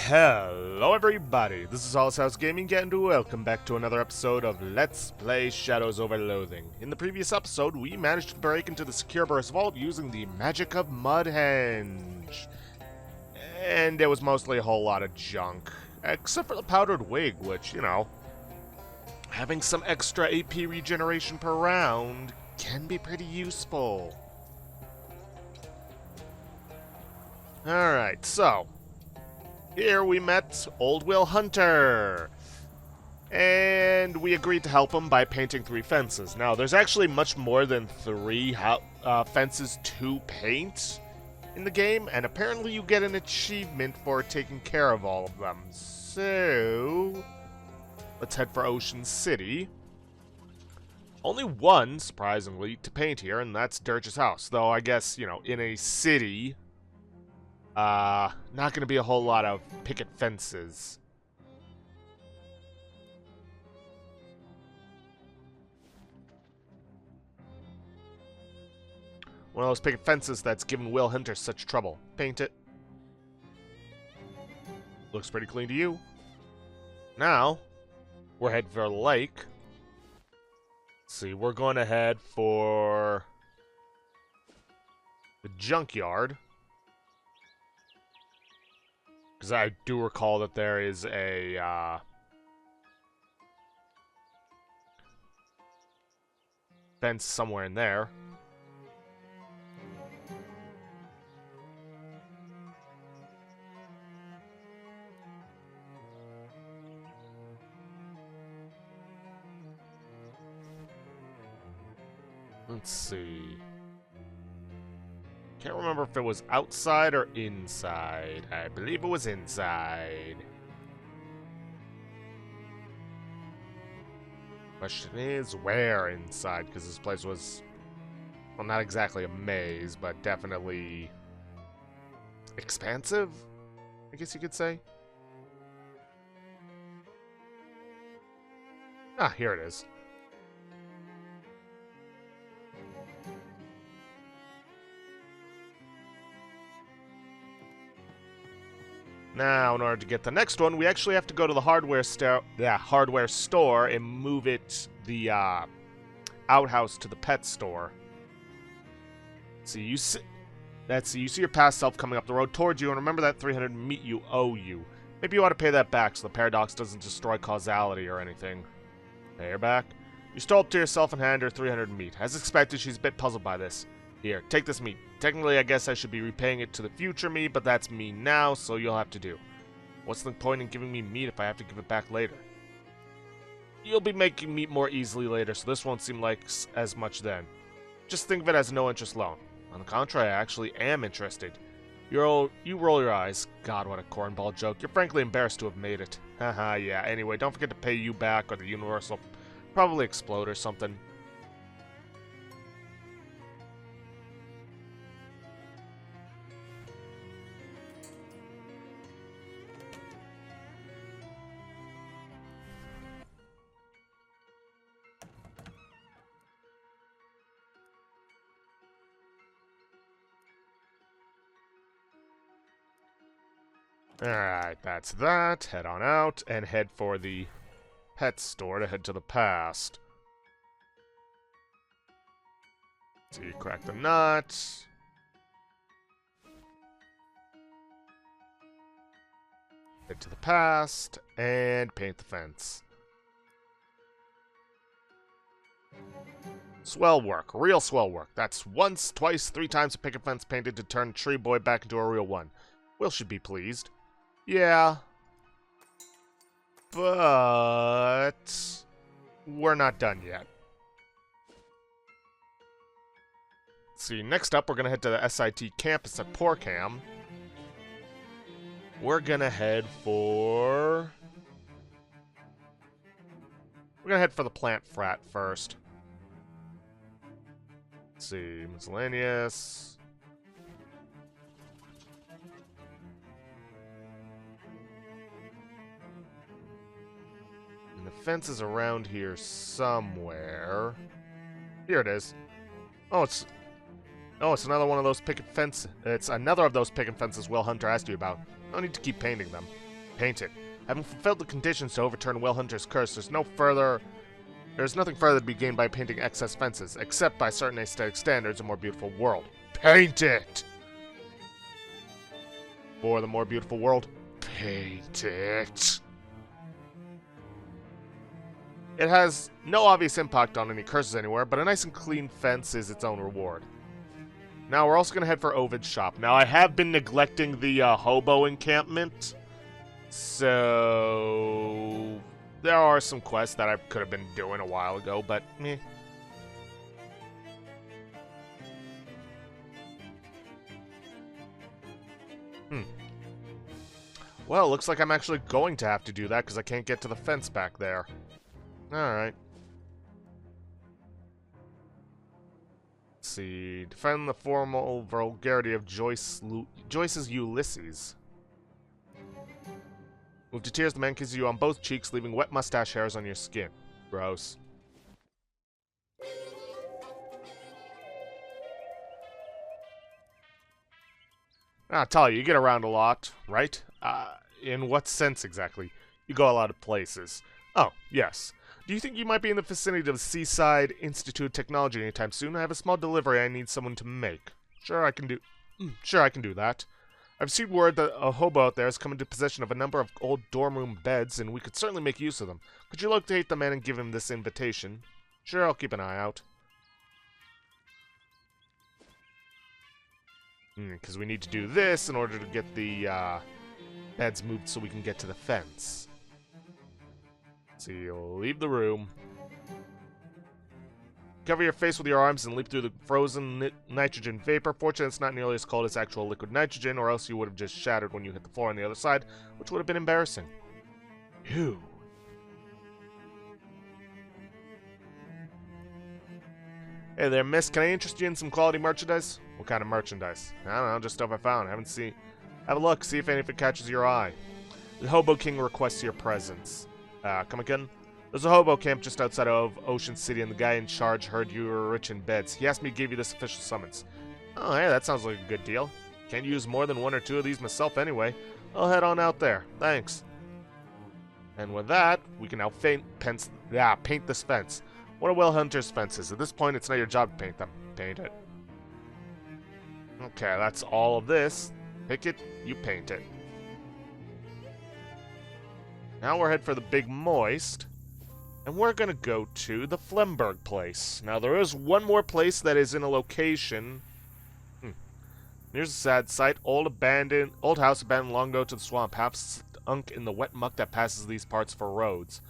Hello everybody, this is House Gaming and welcome back to another episode of Let's Play Shadows over Loathing. In the previous episode, we managed to break into the Secure Burst Vault using the magic of Mudhenge. And it was mostly a whole lot of junk, except for the powdered wig, which, you know, having some extra AP regeneration per round can be pretty useful. Alright, so here we met Old Will Hunter, and we agreed to help him by painting 3 fences. Now, there's actually much more than 3 fences to paint in the game, and apparently you get an achievement for taking care of all of them. So, let's head for Ocean City. Only one, surprisingly, to paint here, and that's Dirge's house. Though, I guess, you know, in a city, not gonna be a whole lot of picket fences. One of those picket fences that's given Will Hunter such trouble. Paint it. Looks pretty clean to you. Now, we're heading for a lake. Let's see, we're going to head for the junkyard. Because I do recall that there is a, fence somewhere in there. Let's see. Can't remember if it was outside or inside. I believe it was inside. Question is, where inside? Because this place was, well, not exactly a maze, but definitely expansive, I guess you could say. Ah, here it is. Now, in order to get the next one, we actually have to go to the hardware store and move the outhouse to the pet store. So you see your past self coming up the road towards you, and remember that 300 meat you owe you. Maybe you ought to pay that back so the paradox doesn't destroy causality or anything. Pay her back. You stole up to yourself and hand her 300 meat. As expected, she's a bit puzzled by this. Here, take this meat. Technically, I guess I should be repaying it to the future me, but that's me now, so you'll have to do. What's the point in giving me meat if I have to give it back later? You'll be making meat more easily later, so this won't seem like as much then. Just think of it as a no-interest loan. On the contrary, I actually am interested. You roll your eyes. God, what a cornball joke. You're frankly embarrassed to have made it. Haha, yeah. Anyway, don't forget to pay you back, or the universe will probably explode or something. Alright, that's that. Head on out, and head for the pet store to head to the past. So you crack the nut. Head to the past, and paint the fence. Swell work. Real swell work. That's once, twice, 3 times a picket fence painted to turn Tree Boy back into a real one. Will should be pleased. Yeah. But we're not done yet. See, next up, we're going to head to the SIT campus at Porkham. We're going to head for the plant frat first. Let's see, miscellaneous. The fence is around here somewhere. Here it is. Oh, it's another one of those picket fence. It's another of those picket fences Will Hunter asked you about. No need to keep painting them. Paint it. Having fulfilled the conditions to overturn Whale Hunter's curse, there's nothing further to be gained by painting excess fences, except by certain aesthetic standards, a more beautiful world. Paint it! For the more beautiful world, paint it. It has no obvious impact on any curses anywhere, but a nice and clean fence is its own reward. Now we're also going to head for Ovid's shop. Now I have been neglecting the hobo encampment, so there are some quests that I could have been doing a while ago, but meh. Well, looks like I'm actually going to have to do that because I can't get to the fence back there. Alright. Let's see. Defend the formal vulgarity of Joyce's Ulysses. Move to tears, the man kisses you on both cheeks, leaving wet mustache hairs on your skin. Gross. I'll tell you, you get around a lot, right? In what sense exactly? You go a lot of places. Oh, yes. Do you think you might be in the vicinity of the Seaside Institute of Technology anytime soon? I have a small delivery I need someone to make. Sure, I can do that. I've received word that a hobo out there has come into possession of a number of old dorm room beds, and we could certainly make use of them. Could you locate the man and give him this invitation? Sure, I'll keep an eye out. Because we need to do this in order to get the beds moved so we can get to the fence. So you'll leave the room. Cover your face with your arms and leap through the frozen nitrogen vapor. Fortunately, it's not nearly as cold as actual liquid nitrogen, or else you would have just shattered when you hit the floor on the other side, which would have been embarrassing. Phew. Hey there, miss. Can I interest you in some quality merchandise? What kind of merchandise? I don't know, just stuff I found. Have a look, see if any of it catches your eye. The Hobo King requests your presence. Come again? There's a hobo camp just outside of Ocean City, and the guy in charge heard you were rich in beds. He asked me to give you this official summons. Oh, hey, that sounds like a good deal. Can't use more than one or two of these myself anyway. I'll head on out there. Thanks. And with that, we can now paint this fence. What are Whale Hunter's fences? At this point, it's not your job to paint them. Paint it. Okay, that's all of this. Pick it, you paint it. Now we're headed for the Big Moist, and we're going to go to the Flemberg place. Now, there is one more place that is in a location. Here's a sad sight. Old house abandoned long ago to the swamp. Half sunk in the wet muck that passes these parts for roads.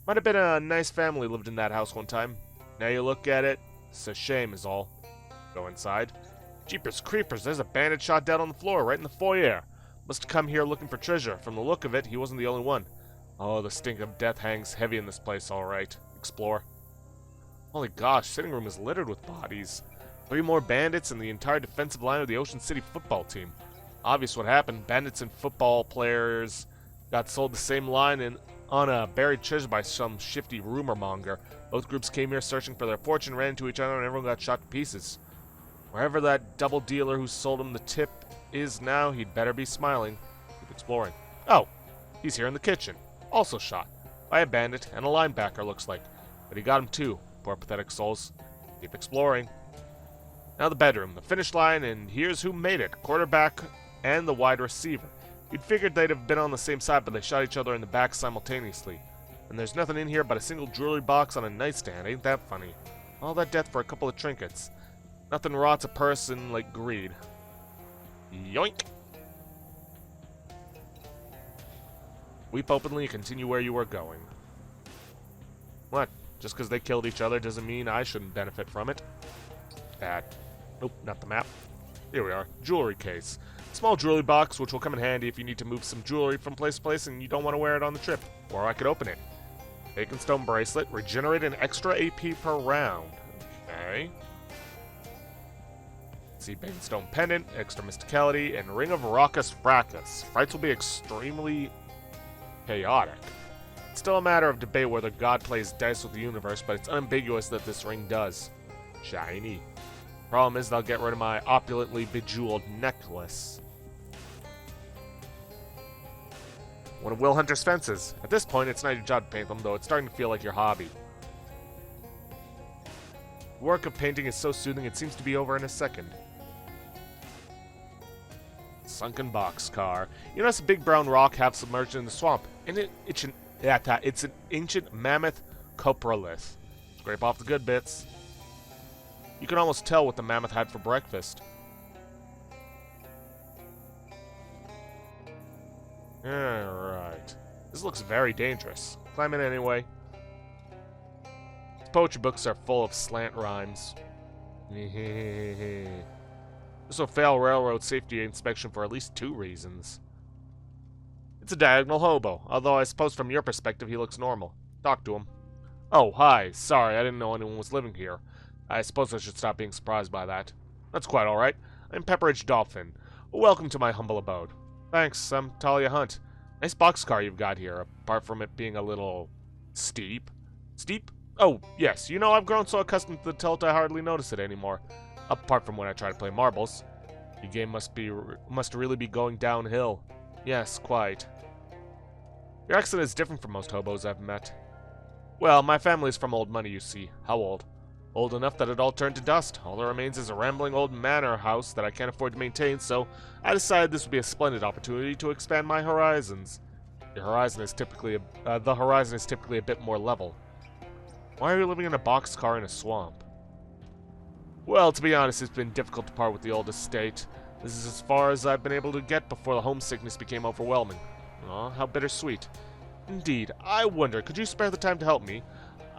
Might have been a nice family lived in that house one time. Now you look at it, it's a shame is all. Go inside. Jeepers creepers, there's a bandit shot dead on the floor right in the foyer. Must have come here looking for treasure. From the look of it, he wasn't the only one. Oh, the stink of death hangs heavy in this place, alright. Explore. Holy gosh, sitting room is littered with bodies. 3 more bandits and the entire defensive line of the Ocean City football team. Obvious what happened. Bandits and football players got sold the same line and on a buried treasure by some shifty rumor monger. Both groups came here searching for their fortune, ran into each other, and everyone got shot to pieces. Wherever that double dealer who sold him the tip is now, he'd better be smiling. Keep exploring. Oh, he's here in the kitchen. Also shot. By a bandit and a linebacker, looks like. But he got him too. Poor pathetic souls. Keep exploring. Now the bedroom, the finish line, and here's who made it. Quarterback and the wide receiver. You'd figured they'd have been on the same side, but they shot each other in the back simultaneously. And there's nothing in here but a single jewelry box on a nightstand. Ain't that funny? All that death for a couple of trinkets. Nothing rots a person like greed. Yoink! Weep openly and continue where you were going. What? Just because they killed each other doesn't mean I shouldn't benefit from it. Bad. Nope, not the map. Here we are. Jewelry case. Small jewelry box, which will come in handy if you need to move some jewelry from place to place and you don't want to wear it on the trip. Or I could open it. Bacon stone bracelet. Regenerate an extra AP per round. Okay. Let's see, bacon stone pendant, extra mysticality, and ring of raucous fracas. Fights will be extremely chaotic. It's still a matter of debate whether God plays dice with the universe, but it's unambiguous that this ring does. Shiny. Problem is, they'll get rid of my opulently bejeweled necklace. One of Will Hunter's fences. At this point, it's not your job to paint them, though it's starting to feel like your hobby. The work of painting is so soothing it seems to be over in a second. Sunken boxcar. You notice a big brown rock half submerged in the swamp, and it's an ancient mammoth coprolith. Scrape off the good bits. You can almost tell what the mammoth had for breakfast. Alright. This looks very dangerous. Climb in anyway. These poetry books are full of slant rhymes. This will fail railroad safety inspection for at least 2 reasons. It's a diagonal hobo, although I suppose from your perspective he looks normal. Talk to him. Oh, hi. Sorry, I didn't know anyone was living here. I suppose I should stop being surprised by that. That's quite alright. I'm Pepperidge Dolphin. Welcome to my humble abode. Thanks, I'm Talia Hunt. Nice boxcar you've got here, apart from it being a little... steep. Steep? Oh, yes, you know, I've grown so accustomed to the tilt I hardly notice it anymore. Apart from when I try to play marbles. Your game must really be going downhill. Yes, quite. Your accent is different from most hobos I've met. Well, my family's from old money, you see. How old? Old enough that it all turned to dust. All that remains is a rambling old manor house that I can't afford to maintain, so I decided this would be a splendid opportunity to expand my horizons. The horizon is typically a bit more level. Why are you living in a boxcar in a swamp? Well, to be honest, it's been difficult to part with the old estate. This is as far as I've been able to get before the homesickness became overwhelming. Aw, how bittersweet. Indeed, I wonder, could you spare the time to help me?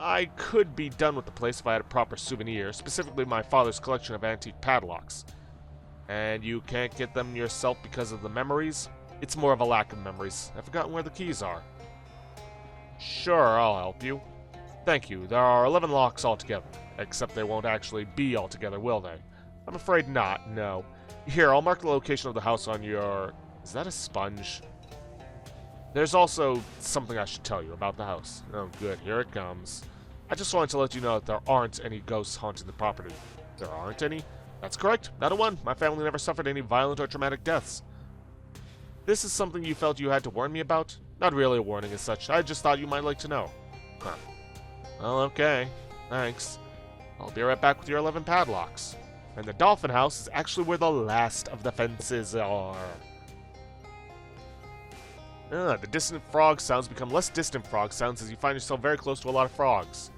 I could be done with the place if I had a proper souvenir, specifically my father's collection of antique padlocks. And you can't get them yourself because of the memories? It's more of a lack of memories. I've forgotten where the keys are. Sure, I'll help you. Thank you. There are 11 locks altogether. Except they won't actually be altogether, will they? I'm afraid not, no. Here, I'll mark the location of the house on your... Is that a sponge? There's also something I should tell you about the house. Oh, good. Here it comes. I just wanted to let you know that there aren't any ghosts haunting the property. There aren't any? That's correct. Not a one. My family never suffered any violent or traumatic deaths. This is something you felt you had to warn me about? Not really a warning as such. I just thought you might like to know. Huh. Well, okay. Thanks. I'll be right back with your 11 padlocks. And the dolphin house is actually where the last of the fences are. The distant frog sounds become less distant frog sounds as you find yourself very close to a lot of frogs.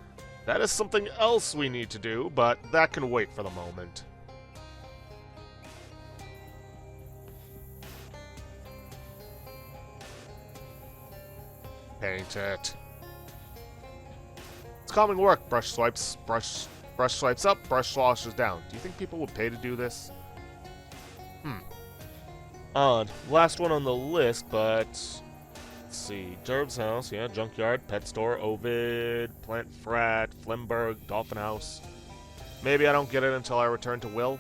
That is something else we need to do, but that can wait for the moment. Paint it. It's calming work. Brush swipes up, brush swashes down. Do you think people would pay to do this? Odd. Last one on the list, but... Let's see. Jerv's house, yeah, junkyard, pet store, Ovid, plant frat, Flemberg, dolphin house. Maybe I don't get it until I return to Will.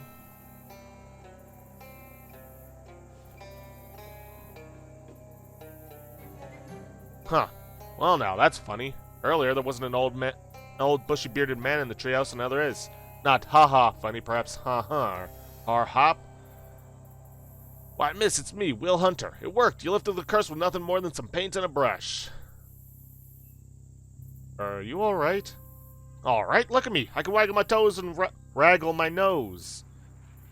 Huh. Well, now, that's funny. Earlier, there wasn't an old bushy-bearded man in the treehouse, and now there is. Not ha-ha funny, perhaps ha-ha. Or hop? Why, miss, it's me, Will Hunter. It worked. You lifted the curse with nothing more than some paint and a brush. Are you alright? Alright, look at me. I can waggle my toes and raggle my nose.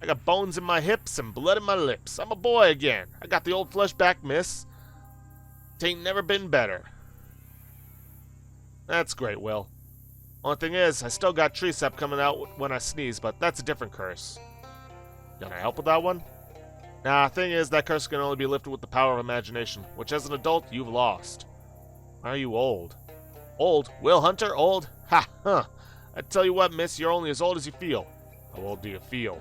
I got bones in my hips and blood in my lips. I'm a boy again. I got the old flesh back, miss. Tain't never been better. That's great, Will. Only thing is, I still got tree sap coming out when I sneeze, but that's a different curse. Can I help with that one? Nah, thing is, that curse can only be lifted with the power of imagination, which as an adult, you've lost. Are you old? Old? Will Hunter? Old? Ha! Huh! I tell you what, miss, you're only as old as you feel. How old do you feel?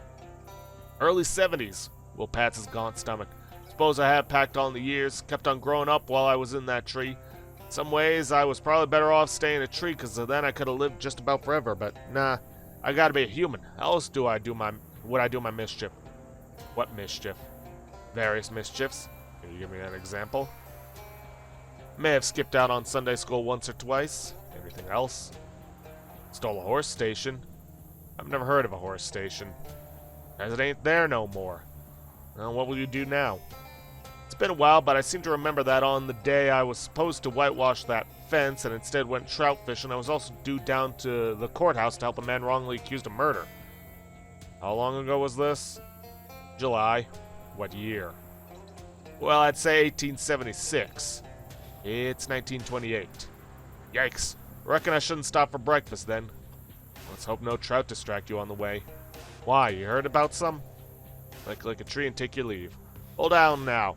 Early 70s. Will pats his gaunt stomach. Suppose I have packed on the years, kept on growing up while I was in that tree. In some ways, I was probably better off staying in a tree, because then I could have lived just about forever, but nah, I gotta be a human. How else would I do my mischief? What mischief? Various mischiefs. Can you give me an example? May have skipped out on Sunday school once or twice. Anything else? Stole a horse station. I've never heard of a horse station. As it ain't there no more. Well, what will you do now? It's been a while, but I seem to remember that on the day I was supposed to whitewash that fence and instead went trout fishing, I was also due down to the courthouse to help a man wrongly accused of murder. How long ago was this? July. What year? Well, I'd say 1876. It's 1928. Yikes. Reckon I shouldn't stop for breakfast then. Let's hope no trout distract you on the way. Why, you heard about some? Click a tree and take your leave. Hold down now.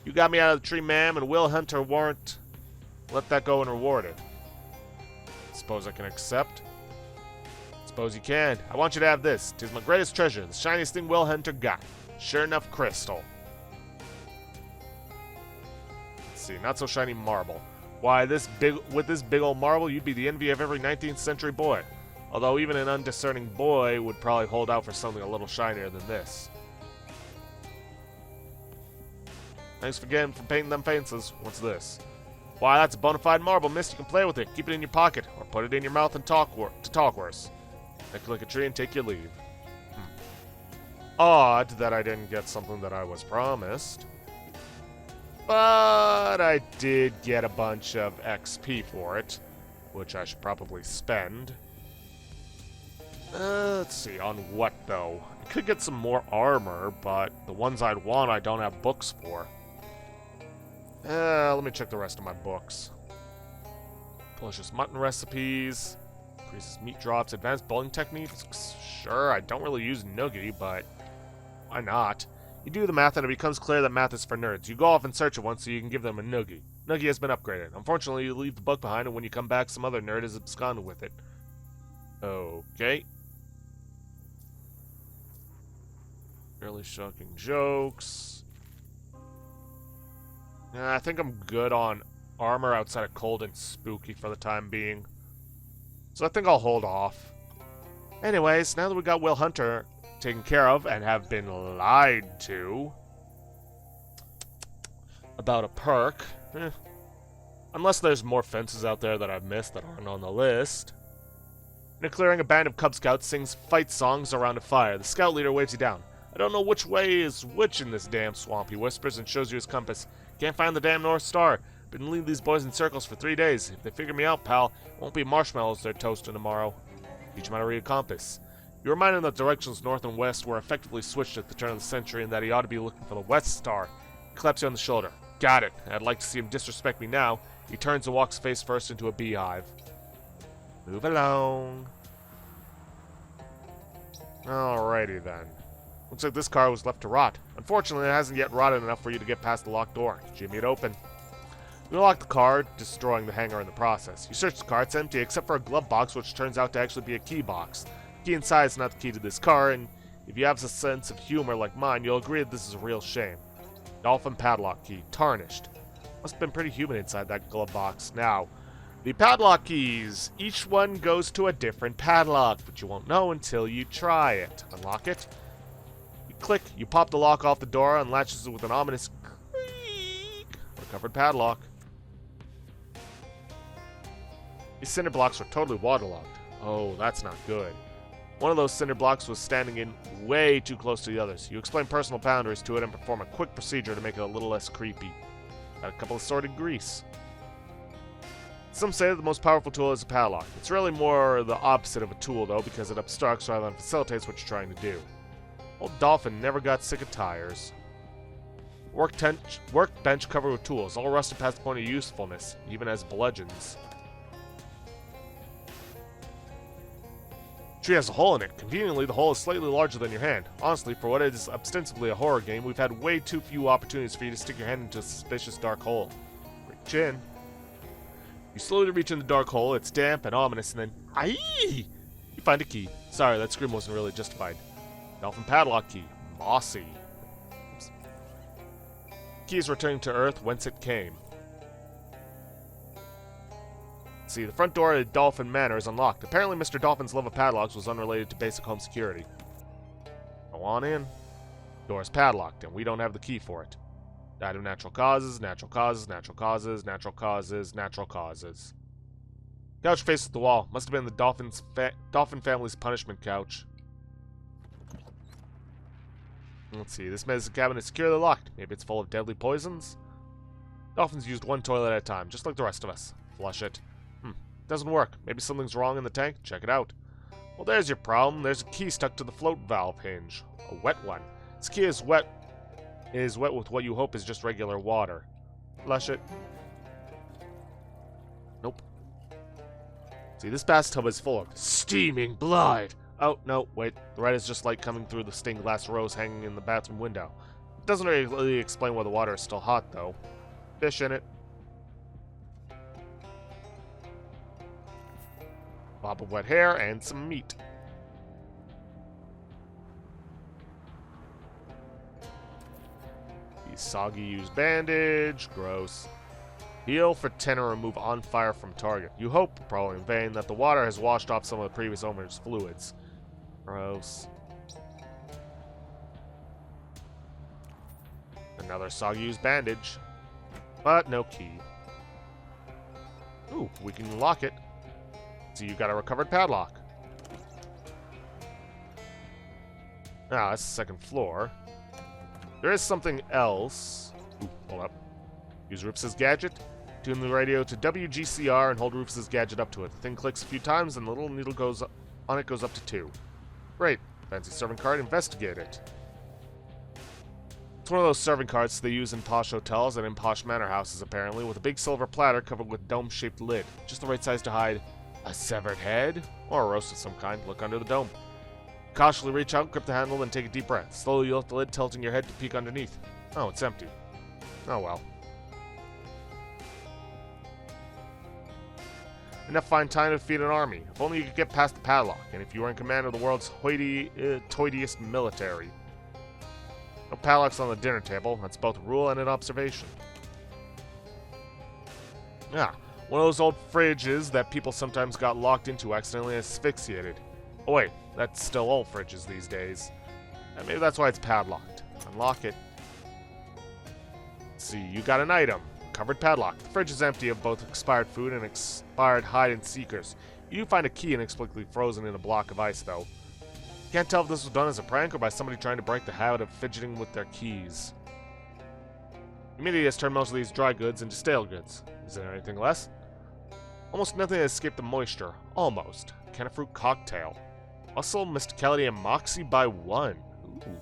You got me out of the tree, ma'am, and Will Hunter warrant. Let that go unrewarded. Suppose I can accept? Suppose you can. I want you to have this. 'Tis my greatest treasure, the shiniest thing Will Hunter got. Sure enough, crystal. Let's see, not so shiny marble. Why, with this big old marble, you'd be the envy of every 19th century boy. Although even an undiscerning boy would probably hold out for something a little shinier than this. Thanks again for painting them fences. What's this? Why, that's a bona fide marble, miss. You can play with it. Keep it in your pocket, or put it in your mouth and talk worse. Click a tree and take your leave. Odd that I didn't get something that I was promised. But I did get a bunch of XP for it, which I should probably spend. Let's see, on what though? I could get some more armor, but the ones I'd want I don't have books for. Let me check the rest of my books. Delicious mutton recipes, increases meat drops, advanced bowling techniques. Sure, I don't really use noogie, but why not? You do the math and it becomes clear that math is for nerds. You go off and search it once so you can give them a noogie. Noogie has been upgraded. Unfortunately, you leave the book behind and when you come back, some other nerd is absconded with it. Okay. Really shocking jokes. I think I'm good on armor outside of cold and spooky for the time being. So I think I'll hold off. Anyways, now that we got Will Hunter taken care of and have been lied to about a perk, unless there's more fences out there that I've missed that aren't on the list. In a clearing, a band of Cub Scouts sings fight songs around a fire. The scout leader waves you down. I don't know which way is which in this damn swamp, he whispers and shows you his compass. Can't find the damn North Star. Been leading these boys in circles for 3 days. If they figure me out, pal, it won't be marshmallows they're toasting tomorrow. Teach them how to read a compass. You remind him that directions north and west were effectively switched at the turn of the century and that he ought to be looking for the West Star. He claps you on the shoulder. Got it. I'd like to see him disrespect me now. He turns and walks face first into a beehive. Move along. Alrighty then. Looks like this car was left to rot. Unfortunately, it hasn't yet rotted enough for you to get past the locked door. Jimmy it open. You unlock the car, destroying the hangar in the process. You search the car, it's empty except for a glove box, which turns out to actually be a key box. The key inside is not the key to this car, and if you have a sense of humor like mine, you'll agree that this is a real shame. Dolphin padlock key, tarnished. Must have been pretty humid inside that glove box. Now, the padlock keys. Each one goes to a different padlock, but you won't know until you try it. Unlock it. You click, you pop the lock off the door, and latches it with an ominous creak. Recovered padlock. These cinder blocks are totally waterlogged. Oh, that's not good. One of those cinder blocks was standing in way too close to the others. You explain personal boundaries to it and perform a quick procedure to make it a little less creepy. Got a couple of sorted grease. Some say that the most powerful tool is a padlock. It's really more the opposite of a tool, though, because it obstructs rather than facilitates what you're trying to do. Old Dolphin never got sick of tires. Workbench covered with tools, all rusted past the point of usefulness, even as bludgeons. Tree has a hole in it. Conveniently, the hole is slightly larger than your hand. Honestly, for what is ostensibly a horror game, we've had way too few opportunities for you to stick your hand into a suspicious dark hole. Reach in. You slowly reach in the dark hole. It's damp and ominous, and then aye! You find a key. Sorry, that scream wasn't really justified. Dolphin padlock key. Mossy. Oops. Key is returning to Earth, whence it came. See, the front door at Dolphin Manor is unlocked. Apparently, Mr. Dolphin's love of padlocks was unrelated to basic home security. Go on in. Door is padlocked, and we don't have the key for it. Died of natural causes, natural causes, natural causes, natural causes, natural causes. Couch faces the wall. Must have been the Dolphin family's punishment couch. Let's see, this medicine cabinet is securely locked. Maybe it's full of deadly poisons? Dolphins used one toilet at a time, just like the rest of us. Flush it. Doesn't work. Maybe something's wrong in the tank? Check it out. Well, there's your problem. There's a key stuck to the float valve hinge. A wet one. This key is wet with what you hope is just regular water. Flush it. Nope. See, this bathtub is full of steaming blood. Oh, no, wait. The red is just light coming through the stained glass rose hanging in the bathroom window. It doesn't really explain why the water is still hot, though. Fish in it. Bob of wet hair and some meat. The soggy used bandage. Gross. Heal for 10 or remove on fire from target. You hope, probably in vain, that the water has washed off some of the previous owner's fluids. Gross. Another soggy used bandage. But no key. Ooh, we can lock it. So you got a recovered padlock. Ah, that's the second floor. There is something else. Ooh, hold up. Use Rufus's gadget. Tune the radio to WGCR and hold Rufus's gadget up to it. The thing clicks a few times and the little needle goes on it goes up to 2. Great. Fancy serving card. Investigate it. It's one of those serving carts they use in posh hotels and in posh manor houses, apparently, with a big silver platter covered with dome-shaped lid. Just the right size to hide a severed head or a roast of some kind. Look under the dome. Cautiously reach out, grip the handle, then take a deep breath. Slowly you lift the lid, tilting your head to peek underneath. Oh, it's empty. Oh well. Enough fine time to defeat an army. If only you could get past the padlock, and if you were in command of the world's hoity-toityest military. No padlocks on the dinner table. That's both a rule and an observation. Ah, one of those old fridges that people sometimes got locked into accidentally asphyxiated. Oh wait, that's still old fridges these days. And maybe that's why it's padlocked. Unlock it. Let's see, you got an item. Covered padlock. The fridge is empty of both expired food and expired hide-and-seekers. You do find a key inexplicably frozen in a block of ice, though. Can't tell if this was done as a prank or by somebody trying to break the habit of fidgeting with their keys. Humidity has turned most of these dry goods into stale goods. Is there anything less? Almost nothing has escaped the moisture. Almost. Can of fruit cocktail. Muscle, mysticality, and moxie by 1. Ooh.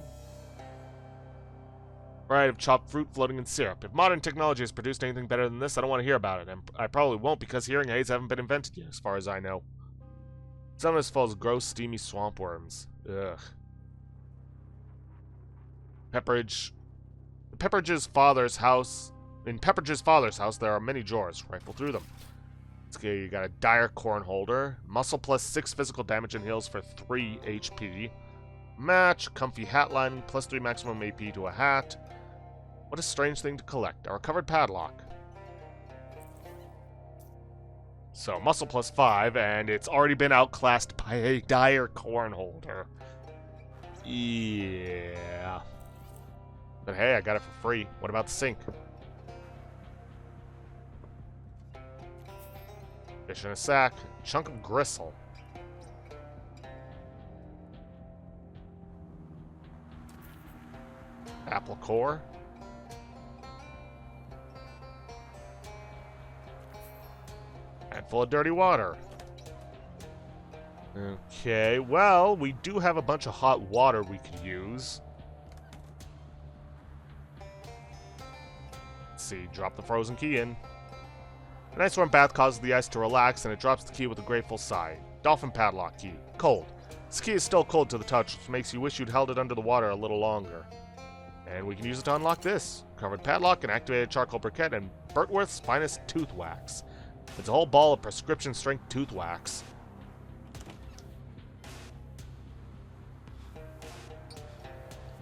Variety of chopped fruit floating in syrup. If modern technology has produced anything better than this, I don't want to hear about it, and I probably won't because hearing aids haven't been invented yet, as far as I know. Some of this falls gross, steamy swamp worms. Ugh. Pepperidge's father's house. In Pepperidge's father's house, there are many drawers. Rifle through them. Okay, you got a dire corn holder. Muscle plus 6 physical damage and heals for 3 HP. Match. Comfy hat lining. Plus 3 maximum AP to a hat. What a strange thing to collect. A recovered padlock. So, muscle plus 5, and it's already been outclassed by a dire corn holder. Yeah. But hey, I got it for free. What about the sink? Fish in a sack. Chunk of gristle. Apple core. Handful of dirty water. Okay, well, we do have a bunch of hot water we could use. Let's see, drop the frozen key in. A nice warm bath causes the ice to relax, and it drops the key with a grateful sigh. Dolphin padlock key. Cold. This key is still cold to the touch, which makes you wish you'd held it under the water a little longer. And we can use it to unlock this. Covered padlock, an activated charcoal briquette, and Bertworth's finest tooth wax. It's a whole ball of prescription-strength tooth wax.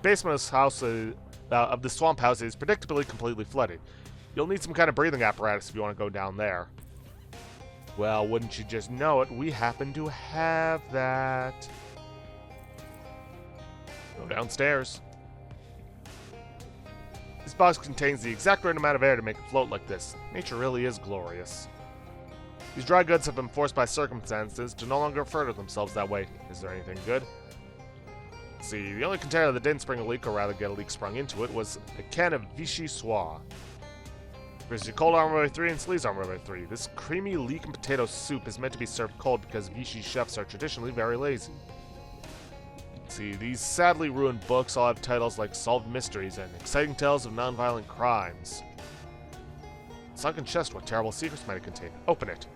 Basement of the swamp house is predictably completely flooded. You'll need some kind of breathing apparatus if you want to go down there. Well, wouldn't you just know it, we happen to have that. Go downstairs. This box contains the exact right amount of air to make it float like this. Nature really is glorious. These dry goods have been forced by circumstances to no longer refer to themselves that way. Is there anything good? See, the only container that didn't spring a leak, or rather get a leak sprung into it, was a can of Vichy Soie. There's your cold armor by 3 and sleeves armor by 3. This creamy leek and potato soup is meant to be served cold because Vichy chefs are traditionally very lazy. See, these sadly ruined books all have titles like Solved Mysteries and Exciting Tales of Nonviolent Crimes. Sunken chest, what terrible secrets might it contain? Open it.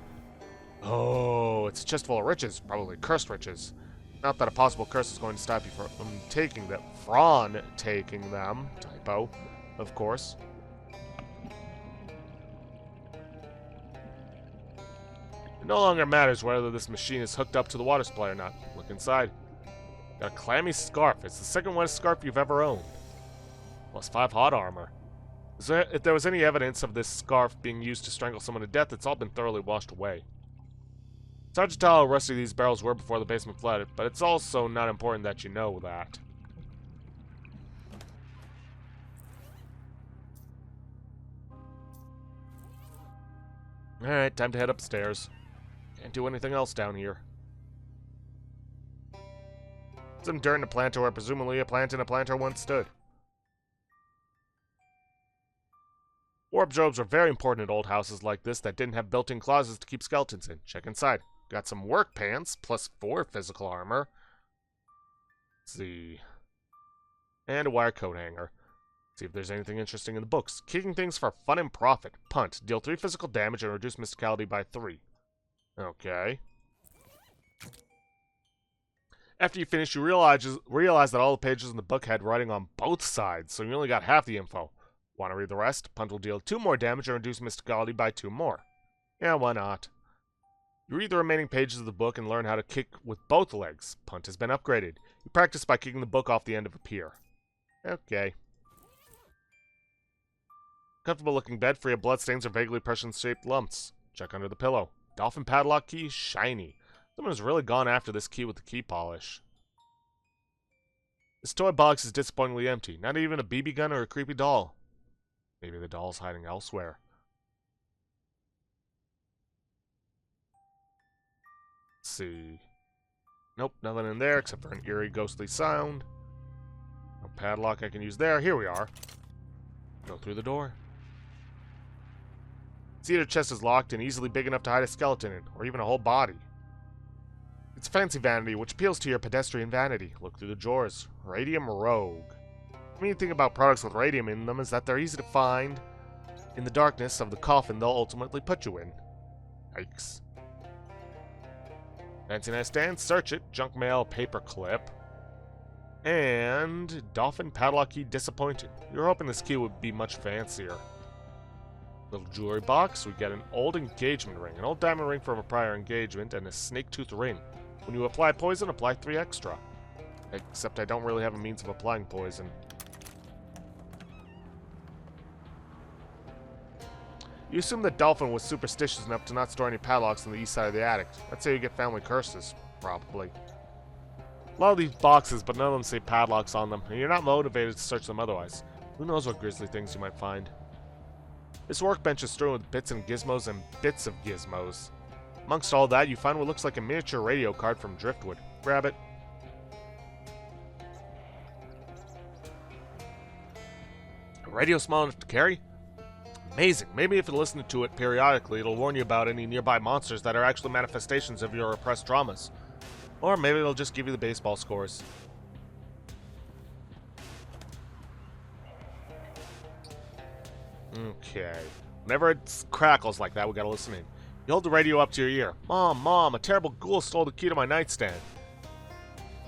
Oh, it's a chest full of riches, probably cursed riches. Not that a possible curse is going to stop you from taking them. From taking them. Typo, of course. It no longer matters whether this machine is hooked up to the water supply or not. Look inside. Got a clammy scarf. It's the second wettest scarf you've ever owned. Plus 5 hot armor. If there was any evidence of this scarf being used to strangle someone to death, it's all been thoroughly washed away. It's hard to tell how rusty these barrels were before the basement flooded, but it's also not important that you know that. Alright, time to head upstairs. Can't do anything else down here. Some dirt in a planter where presumably a plant in a planter once stood. Wardrobes are very important at old houses like this that didn't have built-in closets to keep skeletons in. Check inside. Got some work pants, plus 4 physical armor. Let's see. And a wire coat hanger. See if there's anything interesting in the books. Kicking things for fun and profit. Punt. Deal 3 physical damage and reduce mysticality by 3. Okay. After you finish, you realize that all the pages in the book had writing on both sides, so you only got half the info. Want to read the rest? Punt will deal 2 more damage and reduce mysticality by 2 more. Yeah, why not? You read the remaining pages of the book and learn how to kick with both legs. Punt has been upgraded. You practice by kicking the book off the end of a pier. Okay. Comfortable looking bed free of bloodstains or vaguely Prussian-shaped lumps. Check under the pillow. Dolphin padlock key, shiny. Someone has really gone after this key with the key polish. This toy box is disappointingly empty. Not even a BB gun or a creepy doll. Maybe the doll's hiding elsewhere. Let's see. Nope, nothing in there except for an eerie, ghostly sound. No padlock I can use there. Here we are. Go through the door. Cedar chest is locked and easily big enough to hide a skeleton in, or even a whole body. It's fancy vanity, which appeals to your pedestrian vanity. Look through the drawers. Radium Rogue. The main thing about products with radium in them is that they're easy to find in the darkness of the coffin they'll ultimately put you in. Yikes. Fancy nightstand, search it. Junk mail, paper clip. And dolphin padlock key disappointed. You were hoping this key would be much fancier. Little jewelry box, we get an old engagement ring, an old diamond ring from a prior engagement, and a snake tooth ring. When you apply poison, apply 3 extra. Except I don't really have a means of applying poison. You assume that Dolphin was superstitious enough to not store any padlocks on the east side of the attic. That's how you get family curses, probably. A lot of these boxes, but none of them say padlocks on them, and you're not motivated to search them otherwise. Who knows what grisly things you might find. This workbench is strewn with bits and gizmos and bits of gizmos. Amongst all that, you find what looks like a miniature radio card from Driftwood. Grab it. A radio small enough to carry? Amazing. Maybe if you listen to it periodically, it'll warn you about any nearby monsters that are actually manifestations of your repressed traumas. Or maybe it'll just give you the baseball scores. Okay. Whenever it crackles like that, we gotta listen in. You hold the radio up to your ear. Mom, a terrible ghoul stole the key to my nightstand.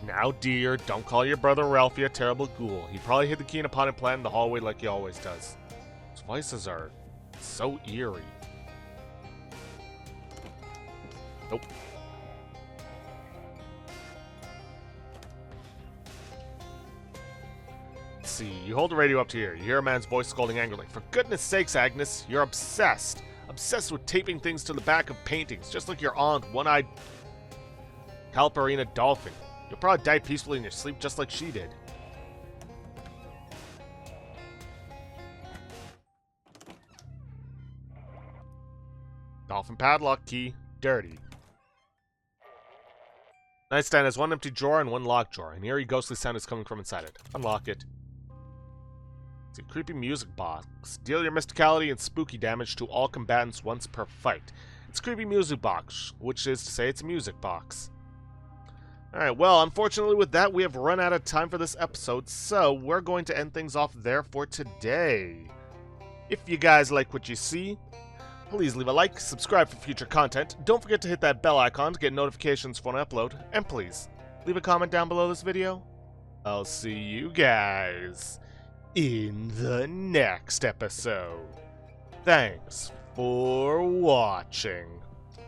Now, dear, don't call your brother Ralphie a terrible ghoul. He probably hid the key in a potted plant in the hallway like he always does. His voices are so eerie. Nope. Let's see, you hold the radio up to your ear. You hear a man's voice scolding angrily. For goodness sakes, Agnes, you're obsessed. Obsessed with taping things to the back of paintings, just like your aunt, one-eyed Calparina Dolphin. You'll probably die peacefully in your sleep just like she did. Dolphin padlock key, dirty. Nightstand has one empty drawer and one locked drawer. An eerie, ghostly sound is coming from inside it. Unlock it. It's a creepy music box. Deal your mysticality and spooky damage to all combatants once per fight. It's a creepy music box, which is to say it's a music box. Alright, well, unfortunately with that, we have run out of time for this episode, so we're going to end things off there for today. If you guys like what you see, please leave a like, subscribe for future content, don't forget to hit that bell icon to get notifications for an upload, and please, leave a comment down below this video. I'll see you guys in the next episode. Thanks for watching.